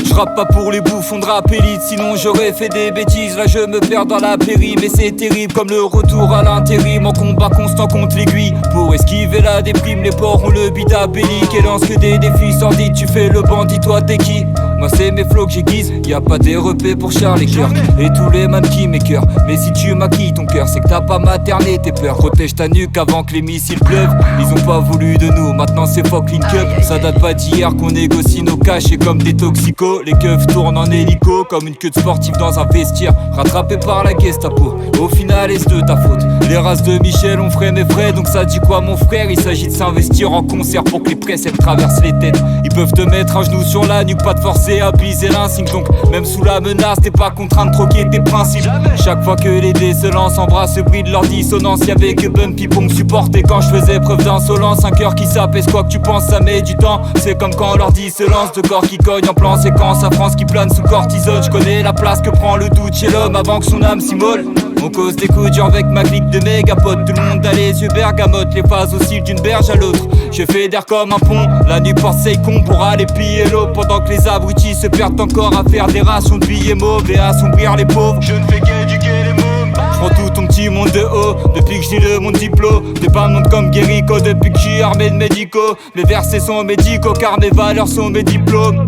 Je rappe pas pour les bouffons de rap élite, sinon j'aurais fait des bêtises. Là je me perds dans la péri, mais c'est terrible comme le retour à l'intérim. En combat constant contre l'aiguille, pour esquiver la déprime. Les porcs ont le bidabélique et lancent que des défis sordides. Tu fais le bandit, toi t'es qui? Moi c'est mes flots que j'aiguise, y'a pas des repais pour Charlie Kirk et tous les man qui m'écœurent. Mais si tu maquilles ton cœur, c'est que t'as pas materné tes peurs. Protège ta nuque avant que les missiles pleuvent. Ils ont pas voulu de nous, maintenant c'est fuck link up. Ça date pas d'hier qu'on négocie nos caches et comme des toxicos. Les keufs tournent en hélico comme une queue de sportif dans un vestiaire. Rattrapé par la Gestapo, au final est-ce de ta faute? Les races de Michel ont frais mes frais, donc ça dit quoi mon frère? Il s'agit de s'investir en concert pour que les presses elles traversent les têtes. Ils peuvent te mettre un genou sur la nuque, pas te forcer à briser l'insigne. Donc même sous la menace t'es pas contraint de troquer tes principes. Chaque fois que les dés se lancent, embrasse le bruit de leur dissonance. Y'avait que Bumpy pour me supporter quand je faisais preuve d'insolence. Un cœur qui s'apaise quoi que tu penses, ça met du temps. C'est comme quand l'ordi se lance, deux corps qui cognent en plan séquence. À France qui plane sous cortisone, je connais la place que prend le doute chez l'homme avant que son âme s'immole. On cause des coups durs avec ma clique de mégapotes. Tout le monde a les yeux bergamotes, les phases oscillent d'une berge à l'autre. Je fais d'air comme un pont, la nuit porte ses cons pour aller piller l'eau. Pendant que les abrutis se perdent encore à faire des rations de billets mauves et à assombrir les pauvres. Je ne fais qu'éduquer les mômes. Je prends tout ton petit monde de haut, depuis que j'ai le mon diplôme. T'es pas un monde comme Guérico, depuis que j'suis armé de médicaux. Mes versets sont médicaux car mes valeurs sont mes diplômes.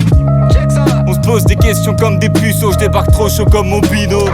On se pose des questions comme des puceaux, je débarque trop chaud comme mon binôme.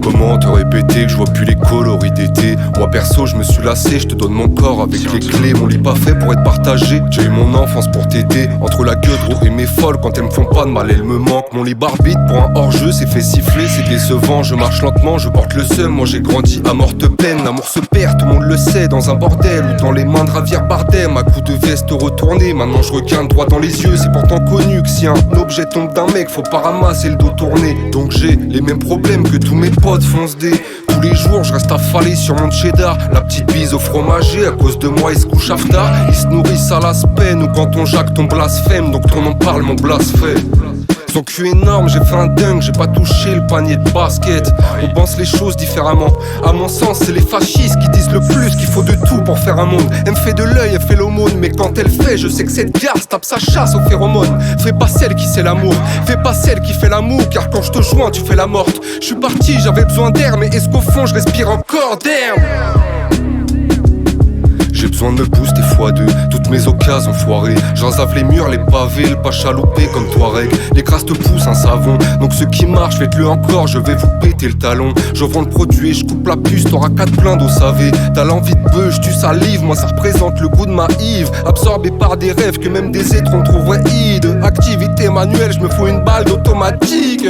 Comment te répéter que je vois plus les coloris d'été? Moi perso je me suis lassé, je te donne mon corps avec les clés. Mon lit pas fait pour être partagé, j'ai eu mon enfance pour t'aider. Entre la gueule et mes folles, quand elles me font pas de mal, elles me manquent. Mon lit barbite pour un hors-jeu, c'est fait siffler, c'est décevant. Je marche lentement, je porte le seum, moi j'ai grandi à morte peine. L'amour se perd, tout le monde le sait, dans un bordel ou dans les mains de Javier Bardem. À coups de veste retourné, maintenant je regarde droit dans les yeux. C'est pourtant connu que si un objet tombe d'un mec, faut pas ramasser le dos tourné. Donc j'ai les mêmes problèmes que tous mes potes fonce des. Tous les jours je reste affalé sur mon cheddar. La petite bise au fromager, à cause de moi ils se couchent after. Ils se nourrissent à la peine ou quand on jacque ton blasphème. Donc ton nom parle mon blasphème. Son cul énorme, j'ai fait un dingue, j'ai pas touché le panier de basket. On pense les choses différemment. À mon sens, c'est les fascistes qui disent le plus qu'il faut de tout pour faire un monde. Elle me fait de l'œil, elle fait l'aumône, mais quand elle fait, je sais que cette garce tape sa chasse aux phéromones. Fais pas celle qui sait l'amour, fais pas celle qui fait l'amour, car quand je te joins, tu fais la morte. Je suis parti, j'avais besoin d'air, mais est-ce qu'au fond, je respire encore d'air? J'ai besoin de me booster x2, toutes mes occasions foirées. J'enzave les murs, les pavés, le pas chaloupé comme Touareg. Les crasses te poussent un savon, donc ce qui marche, faites-le encore, je vais vous péter le talon. Je vends le produit, je coupe la puce, t'auras 4 pleins d'eau savée. T'as l'envie de beuge, tu salives, moi ça représente le goût de ma hive. Absorbé par des rêves que même des étrons trouveraient hide. Activité manuelle, je me fous une balle d'automatique.